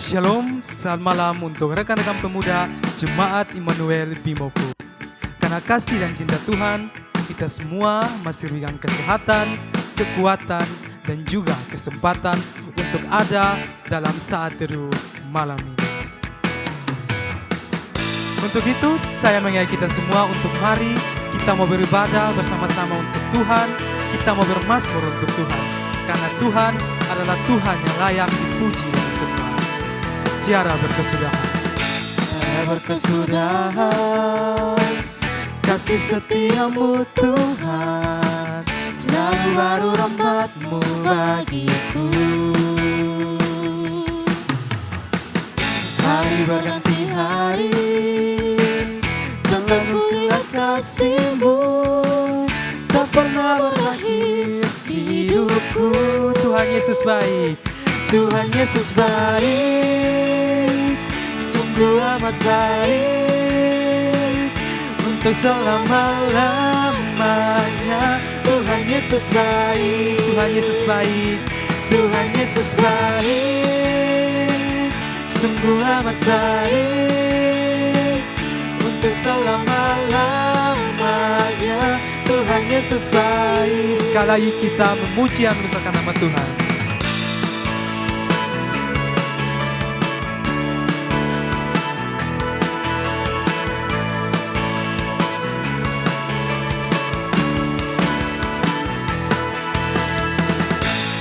Shalom, selamat malam untuk rekan-rekan pemuda Jemaat Immanuel Bimoku. Karena kasih dan cinta Tuhan, kita semua masih diberikan kesehatan, kekuatan, dan juga kesempatan untuk ada dalam saat teduh malam ini. Untuk itu, saya mengajak kita semua untuk mari kita mau beribadah bersama-sama untuk Tuhan, kita mau bermazmur untuk Tuhan. Karena Tuhan adalah Tuhan yang layak dipuji dan disembah. Tiara berkesudahan. Tiara berkesudahan, kasih setiamu Tuhan, selalu baru rahmat-Mu bagiku. Hari berganti hari, dengan ku lihat kasih-Mu, tak pernah berakhir hidupku. Tuhan Yesus baik, Tuhan Yesus baik, sungguh amat baik, untuk selama-lamanya. Tuhan Yesus baik, Tuhan Yesus baik, Tuhan Yesus baik, sungguh amat baik, untuk selama-lamanya. Tuhan Yesus baik. Sekali lagi kita memuji dan membesarkan nama Tuhan.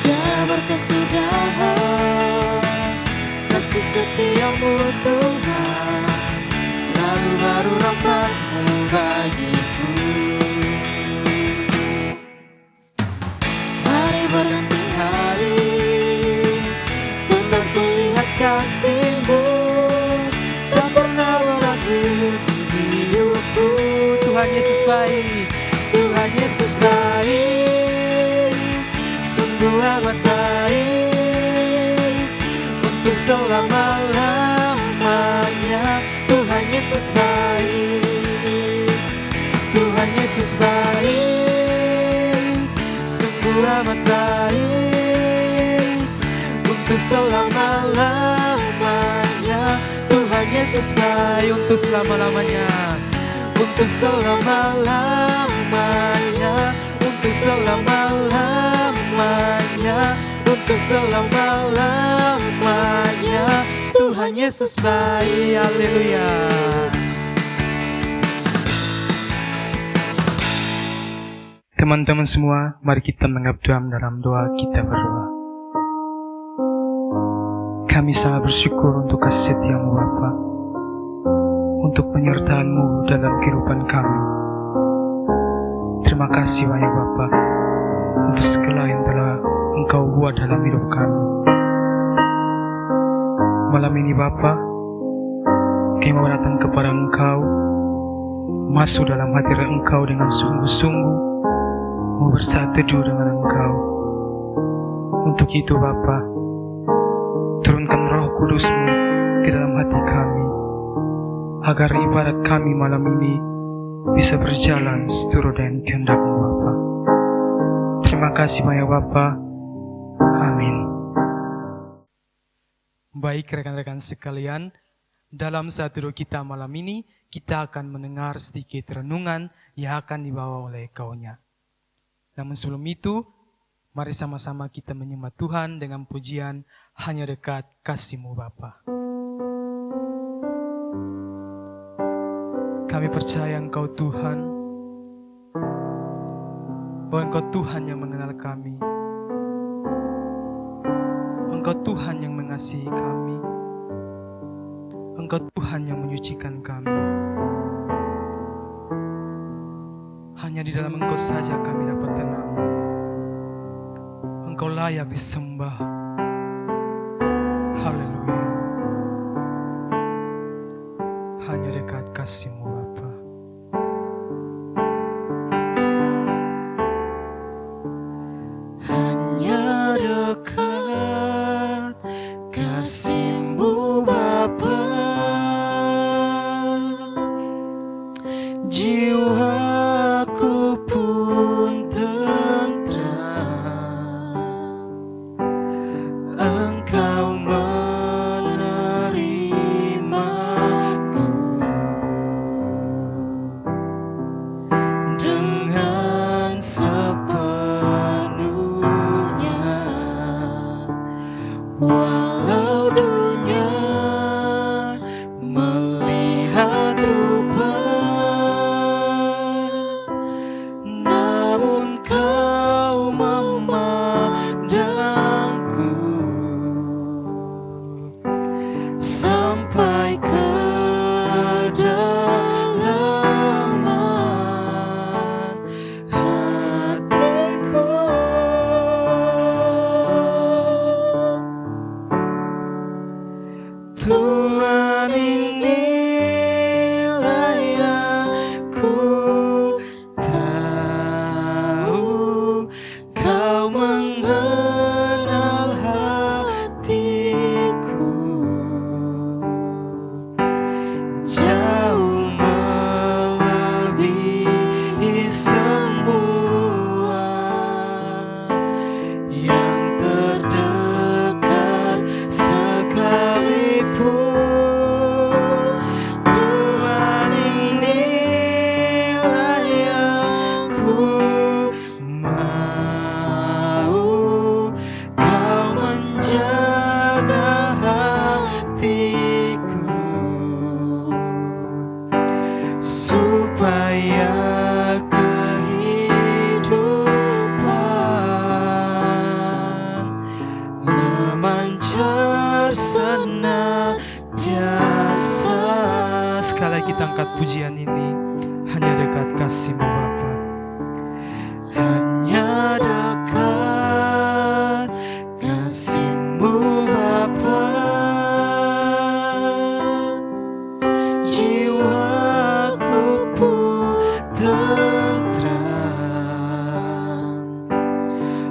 Tiada berkesudahan, kasih setiamu Tuhan, selalu baru rahmat-Mu bagiku. Hari berganti hari, tetap kulihat kasih-Mu, tak pernah berakhir hidupku. Tuhan Yesus baik, Tuhan Yesus baik, sungguh amat baik, untuk selama-lamanya. Tuhan Yesus baik, Tuhan Yesus baik, sungguh amat baik, untuk selama-lamanya. Tuhan Yesus baik, untuk selama-lamanya, untuk selama-lamanya, untuk selama-lamanya, untuk selama-lamanya. Tuhan Yesus baik. haleluya. Teman-teman semua, mari kita mengabdiam dalam doa kita berdoa. Kami sangat bersyukur untuk kasih setia-Mu Bapa, untuk penyertaan-Mu dalam kehidupan kami. Terima kasih banyak Bapa untuk segala yang telah Engkau buat dalam hidup kami. Malam ini Bapa, kami mau datang kepada Engkau, masuk dalam hadirat Engkau dengan sungguh-sungguh, mau bersatu teduh dengan Engkau. Untuk itu Bapa, turunkan Roh Kudus-Mu ke dalam hati kami, agar ibadat kami malam ini bisa berjalan seturut dengan kehendak-Mu Bapa. Terima kasih banyak Bapa. Amin. Baik rekan-rekan sekalian, dalam saat teduh kita malam ini, kita akan mendengar sedikit renungan yang akan dibawa oleh kaunya. Namun sebelum itu, mari sama-sama kita menyembah Tuhan dengan pujian Hanya Dekat Kasih-Mu Bapa. Kami percaya Engkau Tuhan, bahwa Engkau Tuhan yang mengenal kami. Engkau Tuhan yang mengasihi kami. Engkau Tuhan yang menyucikan kami. Hanya di dalam Engkau saja kami dapat tenang. Engkau layak disembah. Haleluya. Hanya dekat kasih-Mu Bapa. Hanya dekat kasih-Mu Bapa, jiwaku pun tentram. pujian ini hanya dekat kasih-Mu Bapa. Hanya dekat kasih-Mu Bapa, jiwaku pun tentram.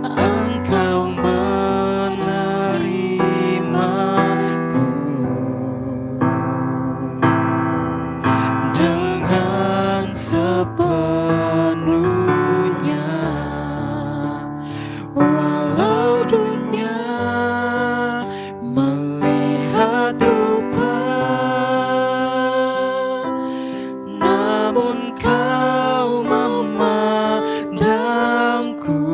Engkau menerimaku dengan sepenuhnya, walau dunia melihat rupa, namun Kau memandangku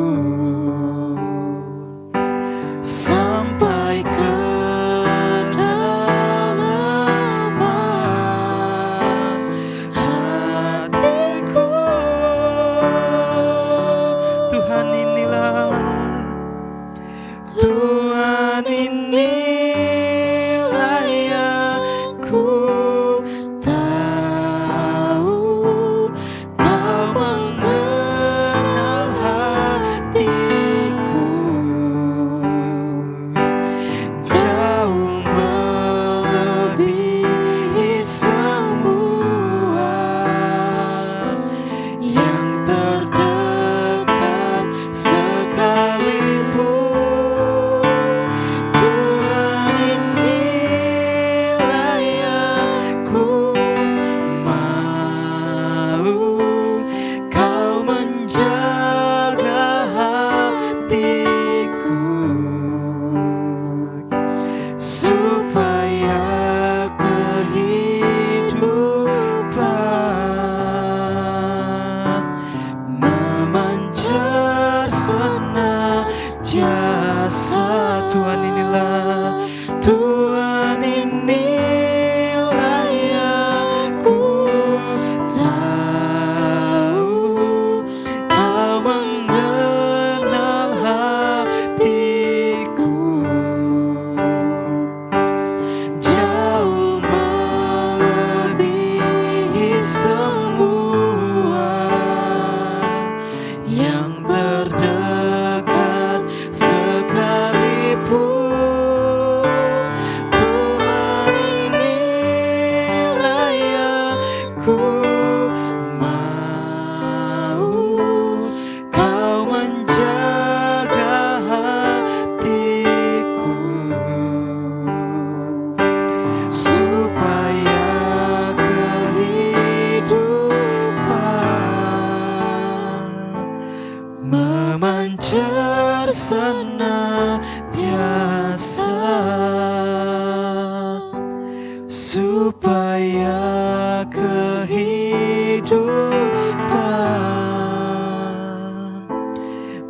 sampai ke kedalaman hatiku. Tuhan inilah, Tuhan inilah yang ku tahu, Kau mengenal hatiku jauh melebihi semua yang terdekat sekalipun. Tuhan inilah yang ku mau, Kau menjaga hatiku supaya kehidupan memancar senantiasa. Tuhan inilah, Tuhan inilah yang ku tahu, Kau mengenal hatiku jauh melebihi semua yang terdekat sekalipun. Tuhan inilah yang ku mau, Kau menjaga hatiku supaya kehidupan memancar senantiasa, supaya kehidupan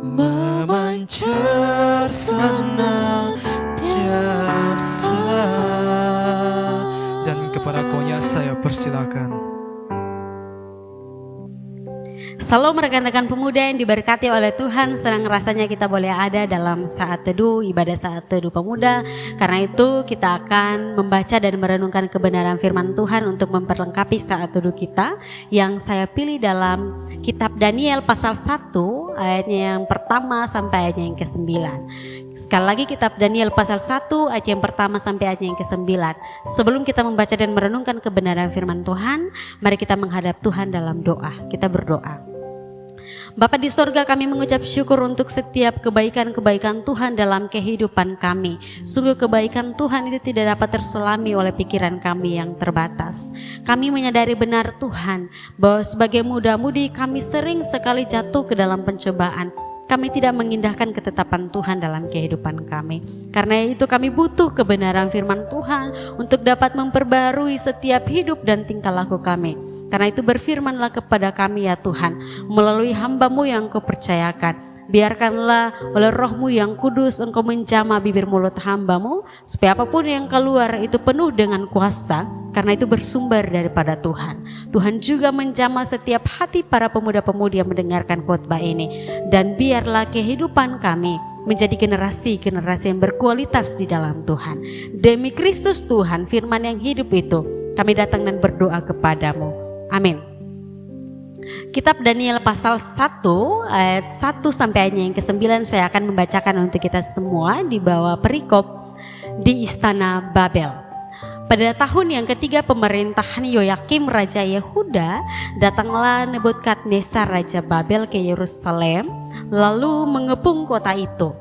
memancar senantiasa. dan kepada Kau-Nya saya persilakan. Shalom rekan-rekan pemuda yang diberkati oleh Tuhan. Senang rasanya kita boleh ada dalam saat teduh, ibadah saat teduh pemuda. Karena itu kita akan membaca dan merenungkan kebenaran firman Tuhan untuk memperlengkapi saat teduh kita, yang saya pilih dalam kitab Daniel pasal 1 ayatnya yang pertama sampai ayatnya yang ke-9. Sekali lagi kitab Daniel pasal 1 ayat yang pertama sampai ayat yang ke-9. Sebelum kita membaca dan merenungkan kebenaran firman Tuhan, mari kita menghadap Tuhan dalam doa. Kita berdoa. Bapa di sorga, kami mengucap syukur untuk setiap kebaikan-kebaikan Tuhan dalam kehidupan kami. Sungguh kebaikan Tuhan itu tidak dapat terselami oleh pikiran kami yang terbatas. Kami menyadari benar Tuhan bahwa sebagai muda-mudi kami sering sekali jatuh ke dalam pencobaan. Kami tidak mengindahkan ketetapan Tuhan dalam kehidupan kami. Karena itu kami butuh kebenaran firman Tuhan untuk dapat memperbarui setiap hidup dan tingkah laku kami. Karena itu berfirmanlah kepada kami ya Tuhan, melalui hamba-Mu yang Kau percayakan. Biarkanlah oleh Roh-Mu yang kudus Engkau menjamah bibir mulut hamba-Mu, supaya apapun yang keluar itu penuh dengan kuasa, karena itu bersumber daripada Tuhan. Tuhan juga menjamah setiap hati para pemuda-pemudi yang mendengarkan khotbah ini. Dan biarlah kehidupan kami menjadi generasi-generasi yang berkualitas di dalam Tuhan. Demi Kristus Tuhan, firman yang hidup itu, kami datang dan berdoa kepada-Mu. Amin. Kitab Daniel pasal 1 ayat 1 sampai ayat yang ke-9 saya akan membacakan untuk kita semua di bawah perikop di istana Babel. Pada tahun yang ketiga pemerintahan Yoyakim Raja Yehuda, datanglah Nebukadnezar Raja Babel ke Yerusalem, lalu mengepung kota itu.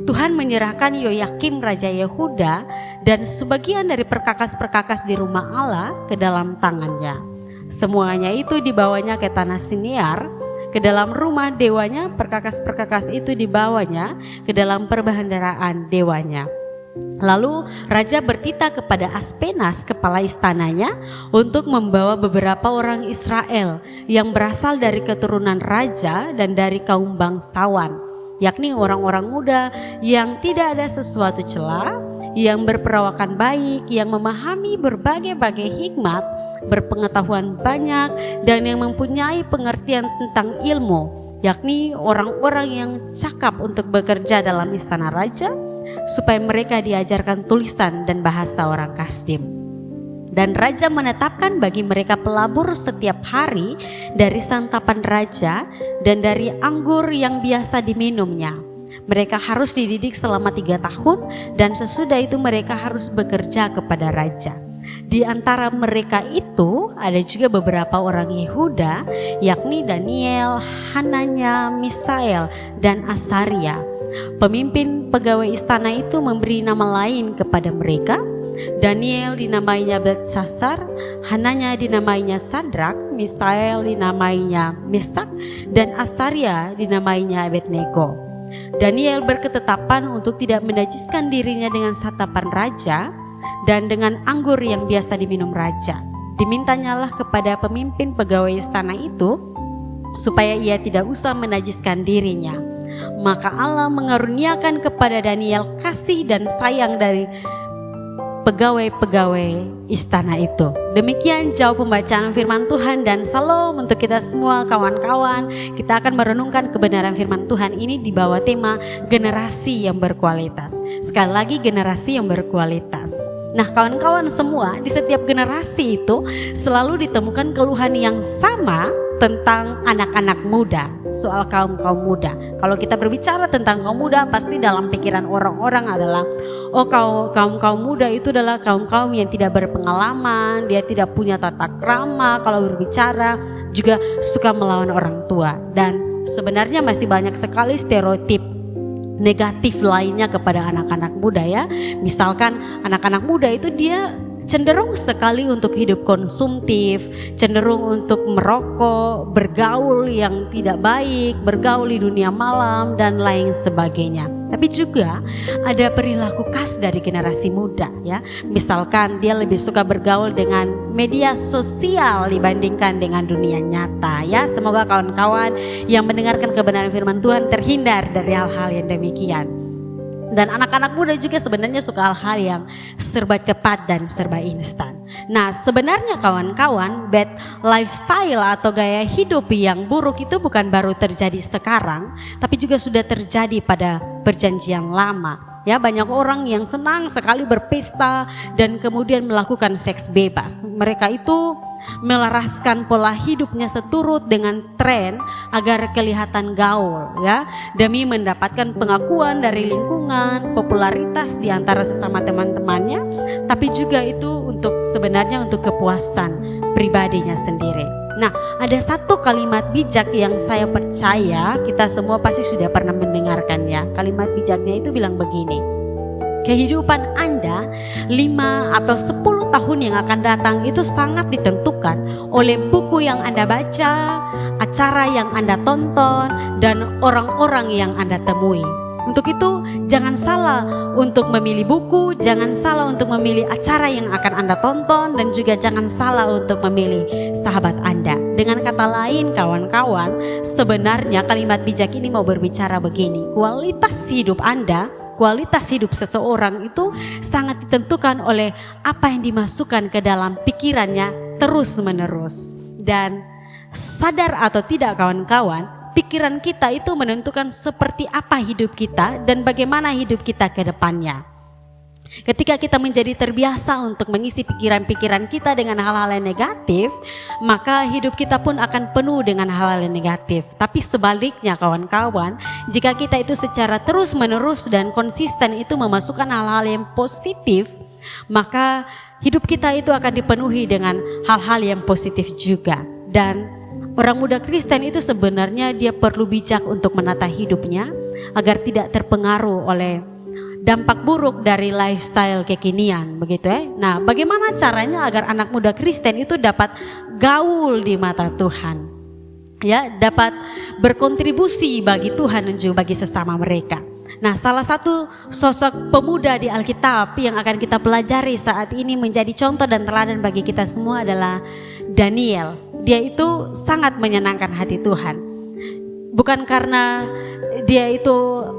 Tuhan menyerahkan Yoyakim Raja Yehuda dan sebagian dari perkakas-perkakas di rumah Allah ke dalam tangannya. Semuanya itu dibawanya ke tanah Siniar, ke dalam rumah dewanya, perkakas-perkakas itu dibawanya ke dalam perbendaharaan dewanya. Lalu raja bertitah kepada Aspenas, kepala istananya, untuk membawa beberapa orang Israel yang berasal dari keturunan raja dan dari kaum bangsawan, yakni orang-orang muda yang tidak ada sesuatu celah, yang berperawakan baik, yang memahami berbagai-bagai hikmat, berpengetahuan banyak, dan yang mempunyai pengertian tentang ilmu, yakni orang-orang yang cakap untuk bekerja dalam istana raja, supaya mereka diajarkan tulisan dan bahasa orang Kasdim. Dan raja menetapkan bagi mereka pelabur setiap hari dari santapan raja dan dari anggur yang biasa diminumnya. Mereka harus dididik selama 3 tahun dan sesudah itu mereka harus bekerja kepada raja. Di antara mereka itu ada juga beberapa orang Yehuda, yakni Daniel, Hananya, Misael, dan Asaria. Pemimpin pegawai istana itu memberi nama lain kepada mereka. Daniel dinamainya Belteshazzar, Hananya dinamainya Sadrak, Misael dinamainya Mesak, dan Asaria dinamainya Abednego. Daniel berketetapan untuk tidak menajiskan dirinya dengan santapan raja dan dengan anggur yang biasa diminum raja. Dimintanyalah kepada pemimpin pegawai istana itu supaya ia tidak usah menajiskan dirinya. Maka Allah mengaruniakan kepada Daniel kasih dan sayang dari pegawai-pegawai istana itu. Demikian jauh pembacaan firman Tuhan dan salam untuk kita semua kawan-kawan. Kita akan merenungkan kebenaran firman Tuhan ini di bawah tema generasi yang berkualitas. Sekali lagi, generasi yang berkualitas. Nah, kawan-kawan semua, di setiap generasi itu selalu ditemukan keluhan yang sama tentang anak-anak muda, soal kaum-kaum muda. Kalau kita berbicara tentang kaum muda, pasti dalam pikiran orang-orang adalah kaum muda itu adalah kaum-kaum yang tidak berpengalaman, dia tidak punya tata krama, kalau berbicara juga suka melawan orang tua. Dan sebenarnya masih banyak sekali stereotip negatif lainnya kepada anak-anak muda ya. Misalkan anak-anak muda itu dia cenderung sekali untuk hidup konsumtif, cenderung untuk merokok, bergaul yang tidak baik, bergaul di dunia malam dan lain sebagainya. Tapi juga ada perilaku khas dari generasi muda ya. Misalkan dia lebih suka bergaul dengan media sosial dibandingkan dengan dunia nyata ya. Semoga kawan-kawan yang mendengarkan kebenaran firman Tuhan terhindar dari hal-hal yang demikian. Dan anak-anak muda juga sebenarnya suka hal-hal yang serba cepat dan serba instan. Nah, sebenarnya kawan-kawan, bad lifestyle atau gaya hidup yang buruk itu bukan baru terjadi sekarang, tapi juga sudah terjadi pada perjanjian lama. Ya, banyak orang yang senang sekali berpesta dan kemudian melakukan seks bebas. Mereka itu melaraskan pola hidupnya seturut dengan tren agar kelihatan gaul ya, demi mendapatkan pengakuan dari lingkungan, popularitas di antara sesama teman-temannya, tapi juga itu sebenarnya untuk kepuasan pribadinya sendiri. Nah, ada satu kalimat bijak yang saya percaya kita semua pasti sudah pernah mendengarkannya. Kalimat bijaknya itu bilang begini: kehidupan Anda 5 atau 10 tahun yang akan datang itu sangat ditentukan oleh buku yang Anda baca, acara yang Anda tonton, dan orang-orang yang Anda temui. Untuk itu jangan salah untuk memilih buku, jangan salah untuk memilih acara yang akan Anda tonton, dan juga jangan salah untuk memilih sahabat Anda. Dengan kata lain kawan-kawan, sebenarnya kalimat bijak ini mau berbicara begini: kualitas hidup Anda, kualitas hidup seseorang itu sangat ditentukan oleh apa yang dimasukkan ke dalam pikirannya terus-menerus. Dan sadar atau tidak kawan-kawan, pikiran kita itu menentukan seperti apa hidup kita dan bagaimana hidup kita ke depannya. Ketika kita menjadi terbiasa untuk mengisi pikiran-pikiran kita dengan hal-hal yang negatif, maka hidup kita pun akan penuh dengan hal-hal yang negatif. Tapi sebaliknya kawan-kawan, jika kita itu secara terus-menerus dan konsisten itu memasukkan hal-hal yang positif, maka hidup kita itu akan dipenuhi dengan hal-hal yang positif juga. Dan orang muda Kristen itu sebenarnya dia perlu bijak untuk menata hidupnya agar tidak terpengaruh oleh dampak buruk dari lifestyle kekinian, begitu ya. Nah, bagaimana caranya agar anak muda Kristen itu dapat gaul di mata Tuhan? Ya, dapat berkontribusi bagi Tuhan dan juga bagi sesama mereka. Nah, salah satu sosok pemuda di Alkitab yang akan kita pelajari saat ini menjadi contoh dan teladan bagi kita semua adalah Daniel. Dia itu sangat menyenangkan hati Tuhan. Bukan karena dia itu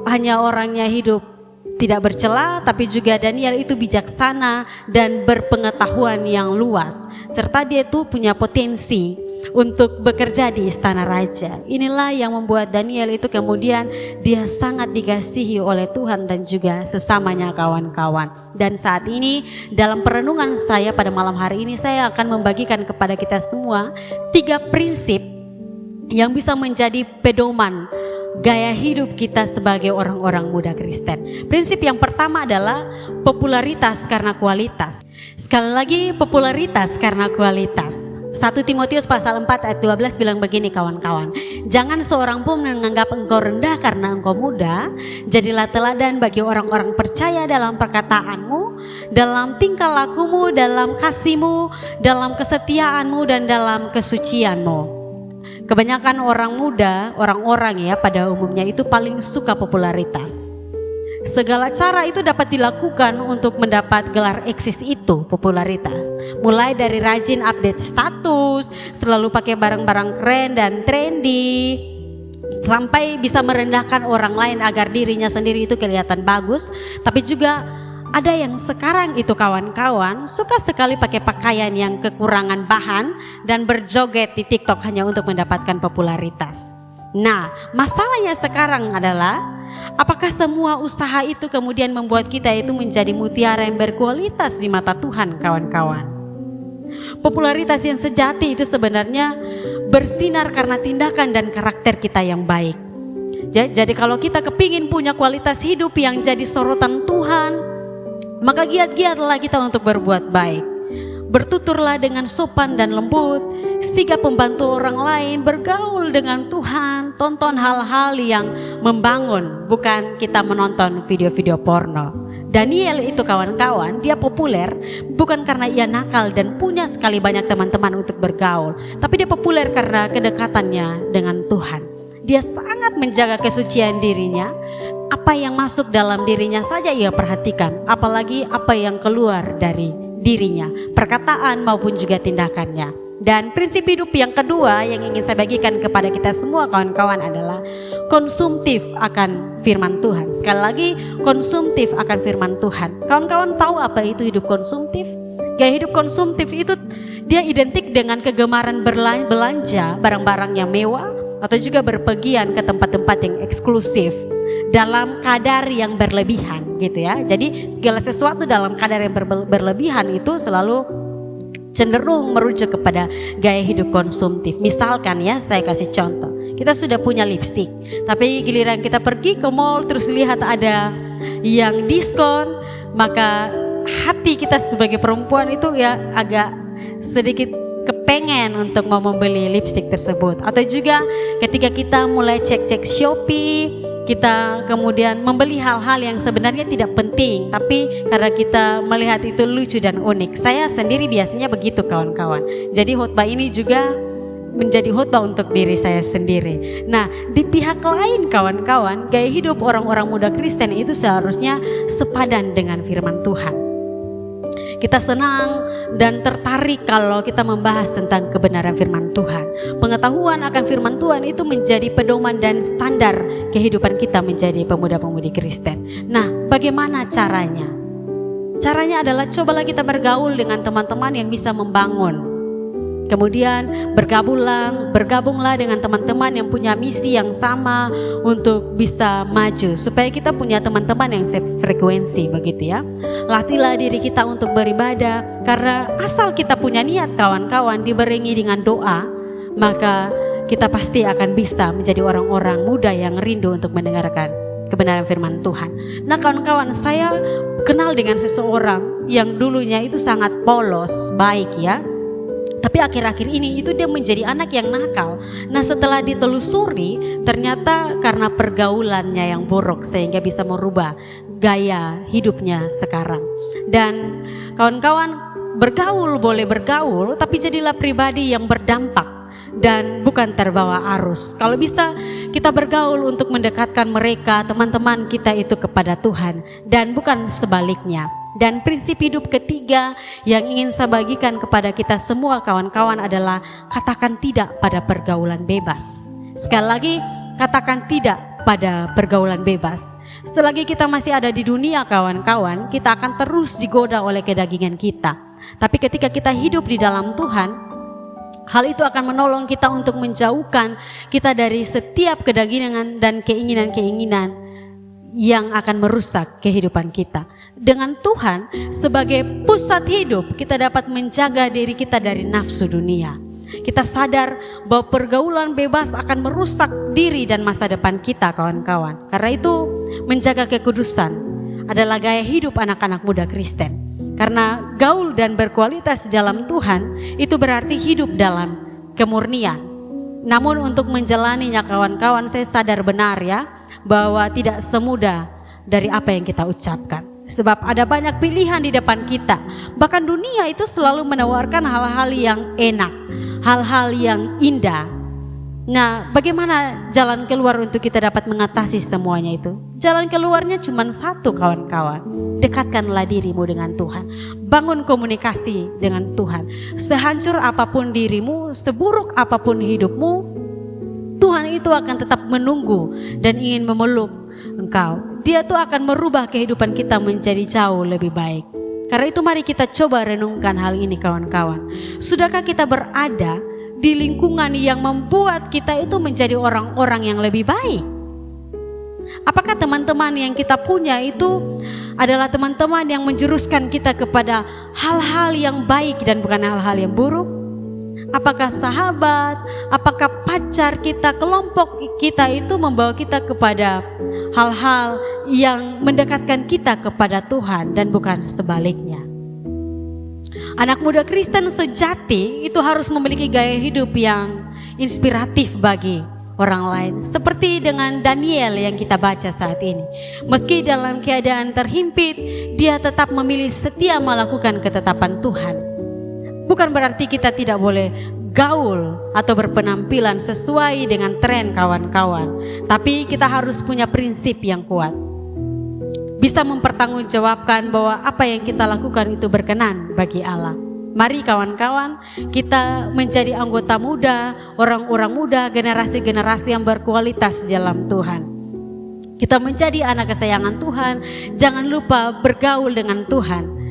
hanya orangnya hidup tidak bercela, tapi juga Daniel itu bijaksana dan berpengetahuan yang luas, serta dia itu punya potensi untuk bekerja di istana raja. Inilah yang membuat Daniel itu kemudian dia sangat dikasihi oleh Tuhan dan juga sesamanya kawan-kawan. Dan saat ini dalam perenungan saya pada malam hari ini, saya akan membagikan kepada kita semua 3 prinsip yang bisa menjadi pedoman gaya hidup kita sebagai orang-orang muda Kristen. Prinsip yang pertama adalah popularitas karena kualitas. Sekali lagi, popularitas karena kualitas. 1 Timotius pasal 4 ayat 12 bilang begini kawan-kawan. Jangan seorang pun menganggap engkau rendah karena engkau muda. Jadilah teladan bagi orang-orang percaya dalam perkataanmu, dalam tingkah lakumu, dalam kasihmu, dalam kesetiaanmu, dan dalam kesucianmu. Kebanyakan orang muda, orang-orang ya pada umumnya itu paling suka popularitas. Segala cara itu dapat dilakukan untuk mendapat gelar eksis itu, popularitas. Mulai dari rajin update status, selalu pakai barang-barang keren dan trendy, sampai bisa merendahkan orang lain agar dirinya sendiri itu kelihatan bagus. Tapi juga ada yang sekarang itu kawan-kawan suka sekali pakai pakaian yang kekurangan bahan dan berjoget di TikTok hanya untuk mendapatkan popularitas. Nah, masalahnya sekarang adalah apakah semua usaha itu kemudian membuat kita itu menjadi mutiara yang berkualitas di mata Tuhan, kawan-kawan? Popularitas yang sejati itu sebenarnya bersinar karena tindakan dan karakter kita yang baik. Jadi kalau kita kepingin punya kualitas hidup yang jadi sorotan Tuhan, maka giat-giatlah kita untuk berbuat baik. Bertuturlah dengan sopan dan lembut, sigap membantu orang lain, bergaul dengan Tuhan, tonton hal-hal yang membangun, bukan kita menonton video-video porno. Daniel itu kawan-kawan, dia populer bukan karena ia nakal dan punya sekali banyak teman-teman untuk bergaul, tapi dia populer karena kedekatannya dengan Tuhan. Dia sangat menjaga kesucian dirinya. Apa yang masuk dalam dirinya saja ia perhatikan, apalagi apa yang keluar dari dirinya, perkataan maupun juga tindakannya. Dan prinsip hidup yang kedua yang ingin saya bagikan kepada kita semua kawan-kawan adalah konsumtif akan firman Tuhan. Sekali lagi, konsumtif akan firman Tuhan. Kawan-kawan tahu apa itu hidup konsumtif? Gaya hidup konsumtif itu dia identik dengan kegemaran belanja barang-barang yang mewah atau juga berpergian ke tempat-tempat yang eksklusif dalam kadar yang berlebihan gitu ya. Jadi segala sesuatu dalam kadar yang berlebihan itu selalu cenderung merujuk kepada gaya hidup konsumtif. Misalkan ya, saya kasih contoh. Kita sudah punya lipstik, tapi giliran kita pergi ke mall terus lihat ada yang diskon, maka hati kita sebagai perempuan itu ya agak sedikit kepengen untuk mau membeli lipstik tersebut. Atau juga ketika kita mulai cek-cek Shopee, kita kemudian membeli hal-hal yang sebenarnya tidak penting, tapi karena kita melihat itu lucu dan unik. Saya sendiri biasanya begitu kawan-kawan. Jadi khotbah ini juga menjadi khotbah untuk diri saya sendiri. Nah, di pihak lain kawan-kawan, gaya hidup orang-orang muda Kristen itu seharusnya sepadan dengan firman Tuhan. Kita senang dan tertarik kalau kita membahas tentang kebenaran firman Tuhan. Pengetahuan akan firman Tuhan itu menjadi pedoman dan standar kehidupan kita menjadi pemuda-pemudi Kristen. Nah, bagaimana caranya? Caranya adalah cobalah kita bergaul dengan teman-teman yang bisa membangun. Kemudian bergabunglah dengan teman-teman yang punya misi yang sama untuk bisa maju, supaya kita punya teman-teman yang sefrekuensi begitu ya. Latihlah diri kita untuk beribadah, karena asal kita punya niat kawan-kawan dibarengi dengan doa, maka kita pasti akan bisa menjadi orang-orang muda yang rindu untuk mendengarkan kebenaran firman Tuhan. Nah kawan-kawan, saya kenal dengan seseorang yang dulunya itu sangat polos, baik ya. Tapi akhir-akhir ini itu dia menjadi anak yang nakal. Nah setelah ditelusuri, ternyata karena pergaulannya yang buruk sehingga bisa merubah gaya hidupnya sekarang. Dan kawan-kawan, bergaul boleh bergaul, tapi jadilah pribadi yang berdampak dan bukan terbawa arus. Kalau bisa kita bergaul untuk mendekatkan mereka, teman-teman kita itu kepada Tuhan, dan bukan sebaliknya. Dan prinsip hidup ketiga yang ingin saya bagikan kepada kita semua kawan-kawan adalah katakan tidak pada pergaulan bebas. Sekali lagi, katakan tidak pada pergaulan bebas. Selagi kita masih ada di dunia kawan-kawan, kita akan terus digoda oleh kedagingan kita. Tapi ketika kita hidup di dalam Tuhan, hal itu akan menolong kita untuk menjauhkan kita dari setiap kedagingan dan keinginan-keinginan yang akan merusak kehidupan kita. Dengan Tuhan sebagai pusat hidup, kita dapat menjaga diri kita dari nafsu dunia. Kita sadar bahwa pergaulan bebas akan merusak diri dan masa depan kita kawan-kawan. Karena itu menjaga kekudusan adalah gaya hidup anak-anak muda Kristen. Karena gaul dan berkualitas dalam Tuhan itu berarti hidup dalam kemurnian. Namun untuk menjalaninya kawan-kawan, saya sadar benar ya bahwa tidak semudah dari apa yang kita ucapkan. Sebab ada banyak pilihan di depan kita. Bahkan dunia itu selalu menawarkan hal-hal yang enak, hal-hal yang indah. Nah, bagaimana jalan keluar untuk kita dapat mengatasi semuanya itu? Jalan keluarnya cuma satu kawan-kawan. Dekatkanlah dirimu dengan Tuhan. Bangun komunikasi dengan Tuhan. Sehancur apapun dirimu, seburuk apapun hidupmu, Tuhan itu akan tetap menunggu dan ingin memeluk engkau. Dia tuh akan merubah kehidupan kita menjadi jauh lebih baik. Karena itu mari kita coba renungkan hal ini kawan-kawan. Sudahkah kita berada di lingkungan yang membuat kita itu menjadi orang-orang yang lebih baik? Apakah teman-teman yang kita punya itu adalah teman-teman yang menjuruskan kita kepada hal-hal yang baik dan bukan hal-hal yang buruk? Apakah sahabat, apakah pacar kita, kelompok kita itu membawa kita kepada hal-hal yang mendekatkan kita kepada Tuhan dan bukan sebaliknya? Anak muda Kristen sejati itu harus memiliki gaya hidup yang inspiratif bagi orang lain. Seperti dengan Daniel yang kita baca saat ini. Meski dalam keadaan terhimpit, dia tetap memilih setia melakukan ketetapan Tuhan. Bukan berarti kita tidak boleh gaul atau berpenampilan sesuai dengan tren kawan-kawan. Tapi kita harus punya prinsip yang kuat. Bisa mempertanggungjawabkan bahwa apa yang kita lakukan itu berkenan bagi Allah. Mari kawan-kawan, kita menjadi anggota muda, orang-orang muda, generasi-generasi yang berkualitas dalam Tuhan. Kita menjadi anak kesayangan Tuhan, jangan lupa bergaul dengan Tuhan.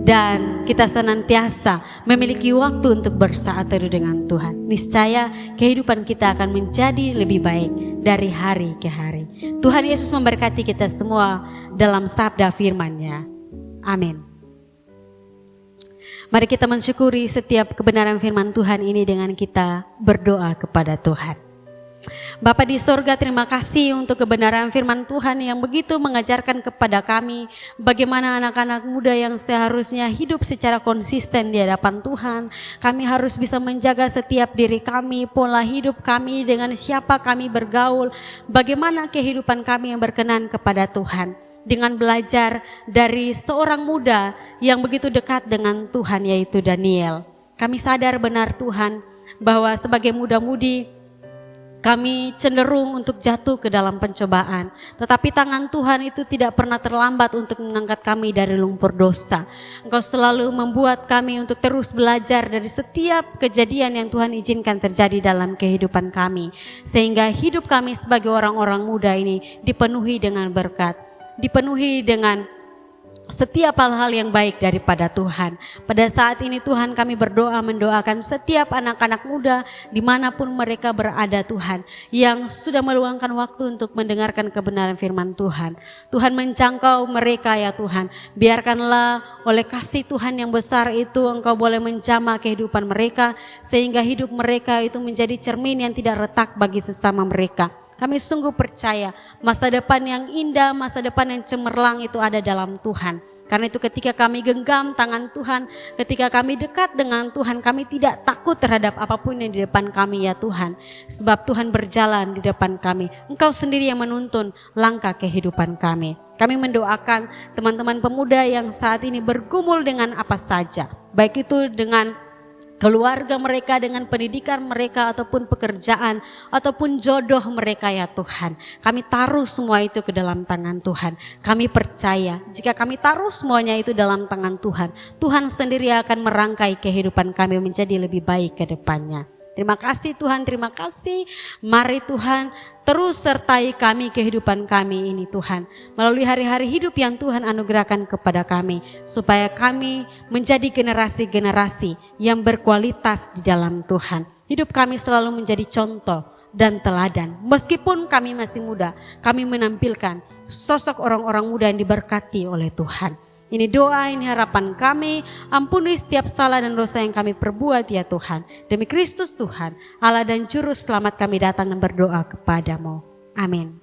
Dan kita senantiasa memiliki waktu untuk bersaat teduh dengan Tuhan. Niscaya kehidupan kita akan menjadi lebih baik dari hari ke hari. Tuhan Yesus memberkati kita semua dalam sabda firman-Nya. Amin. Mari kita mensyukuri setiap kebenaran firman Tuhan ini dengan kita berdoa kepada Tuhan. Bapa di sorga, terima kasih untuk kebenaran firman Tuhan yang begitu mengajarkan kepada kami bagaimana anak-anak muda yang seharusnya hidup secara konsisten di hadapan Tuhan. Kami harus bisa menjaga setiap diri kami, pola hidup kami, dengan siapa kami bergaul, bagaimana kehidupan kami yang berkenan kepada Tuhan. Dengan belajar dari seorang muda yang begitu dekat dengan Tuhan, yaitu Daniel. Kami sadar benar Tuhan bahwa sebagai muda-mudi kami cenderung untuk jatuh ke dalam pencobaan. Tetapi tangan Tuhan itu tidak pernah terlambat untuk mengangkat kami dari lumpur dosa. Engkau selalu membuat kami untuk terus belajar dari setiap kejadian yang Tuhan izinkan terjadi dalam kehidupan kami. Sehingga hidup kami sebagai orang-orang muda ini dipenuhi dengan berkat, dipenuhi dengan setiap hal-hal yang baik daripada Tuhan. Pada saat ini Tuhan, kami berdoa mendoakan setiap anak-anak muda dimanapun mereka berada Tuhan, yang sudah meluangkan waktu untuk mendengarkan kebenaran firman Tuhan. Tuhan menjangkau mereka ya Tuhan. Biarkanlah oleh kasih Tuhan yang besar itu Engkau boleh menjamah kehidupan mereka, sehingga hidup mereka itu menjadi cermin yang tidak retak bagi sesama mereka. Kami sungguh percaya masa depan yang indah, masa depan yang cemerlang itu ada dalam Tuhan. Karena itu ketika kami genggam tangan Tuhan, ketika kami dekat dengan Tuhan, kami tidak takut terhadap apapun yang di depan kami ya Tuhan. Sebab Tuhan berjalan di depan kami. Engkau sendiri yang menuntun langkah kehidupan kami. Kami mendoakan teman-teman pemuda yang saat ini bergumul dengan apa saja. Baik itu dengan keluarga mereka, dengan pendidikan mereka, ataupun pekerjaan, ataupun jodoh mereka ya Tuhan. Kami taruh semua itu ke dalam tangan Tuhan. Kami percaya jika kami taruh semuanya itu dalam tangan Tuhan, Tuhan sendiri akan merangkai kehidupan kami menjadi lebih baik ke depannya. Terima kasih Tuhan, terima kasih. Mari Tuhan terus sertai kami kehidupan kami ini Tuhan. Melalui hari-hari hidup yang Tuhan anugerahkan kepada kami. Supaya kami menjadi generasi-generasi yang berkualitas di dalam Tuhan. Hidup kami selalu menjadi contoh dan teladan. Meskipun kami masih muda, kami menampilkan sosok orang-orang muda yang diberkati oleh Tuhan. Ini doa, ini harapan kami. Ampuni setiap salah dan dosa yang kami perbuat ya Tuhan. Demi Kristus Tuhan, Allah dan Juru Selamat kami datang dan berdoa kepadamu. Amin.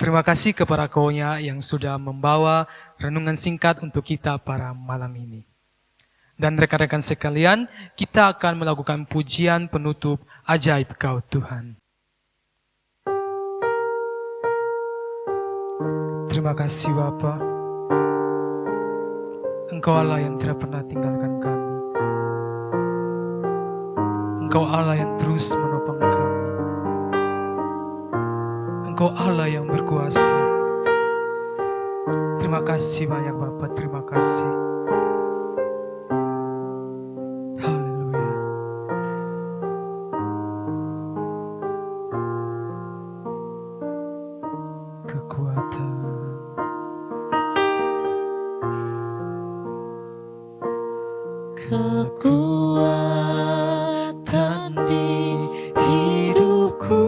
Terima kasih kepada Konya yang sudah membawa renungan singkat untuk kita pada malam ini. Dan rekan-rekan sekalian, kita akan melakukan pujian penutup Ajaib Kau Tuhan. Terima kasih Bapa. Engkau Allah yang tidak pernah tinggalkan kami. Engkau Allah yang terus menopang kami. Engkau Allah yang berkuasa. Terima kasih banyak Bapa, terima kasih. Haleluya. Kekuatan, kekuatan di hidupku,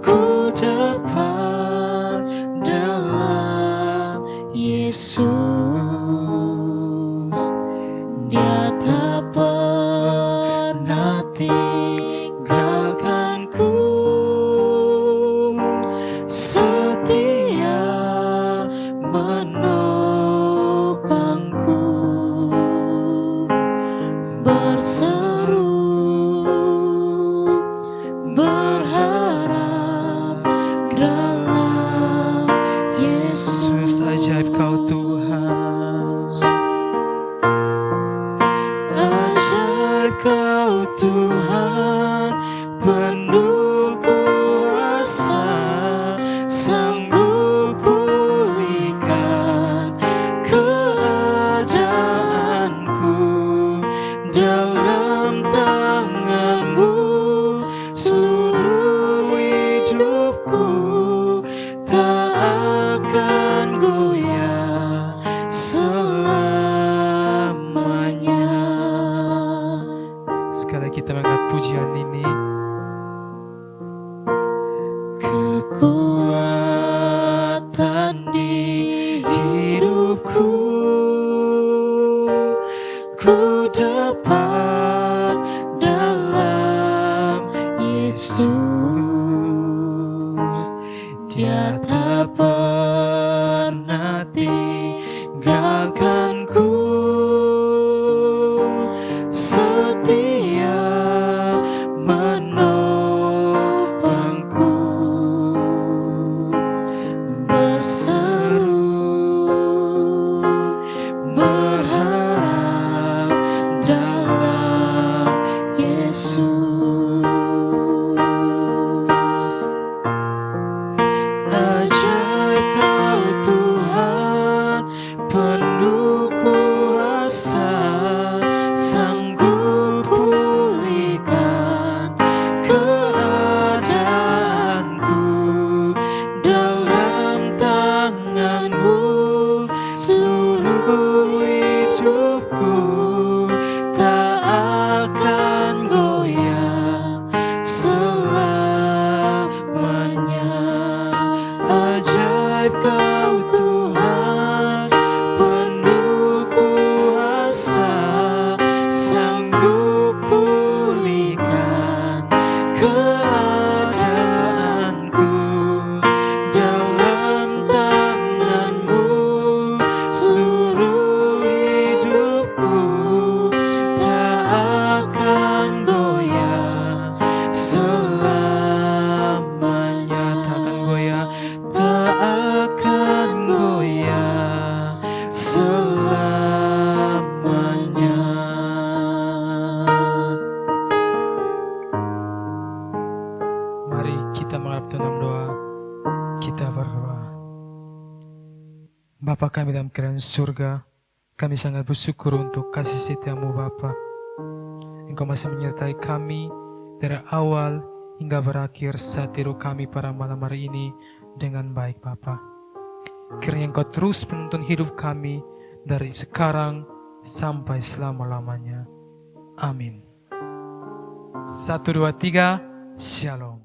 ku dapat dalam Yesus. Dia tak pernah tinggalkanku, setia menopangku, berseru berharap dalam Yesus. Ajaib Kau Tuhan. Ajaib Kau Tuhan, penuh kuasa, sanggup pulihkan keadaanku. Dalam tangan-Mu seluruh hidupku tak akan goyah selamanya. Sekali lagi kita mengangkat pujian ini. Kekuatan di hidupku, ku dapat dalam Yesus. Dia tak pernah tinggalkanku, setia menopangku, berseru berharap dalam Yesus. Ajaib Mari kita menghadap dalam doa. Kita berdoa. Bapa kami dalam kerajaan surga, kami sangat bersyukur untuk kasih setiamu Bapa. Engkau masih menyertai kami dari awal hingga berakhir saat tidur kami pada malam hari ini dengan baik Bapa. Kiranya Engkau terus menuntun hidup kami dari sekarang sampai selama-lamanya. Amin. 1, 2, 3, Shalom.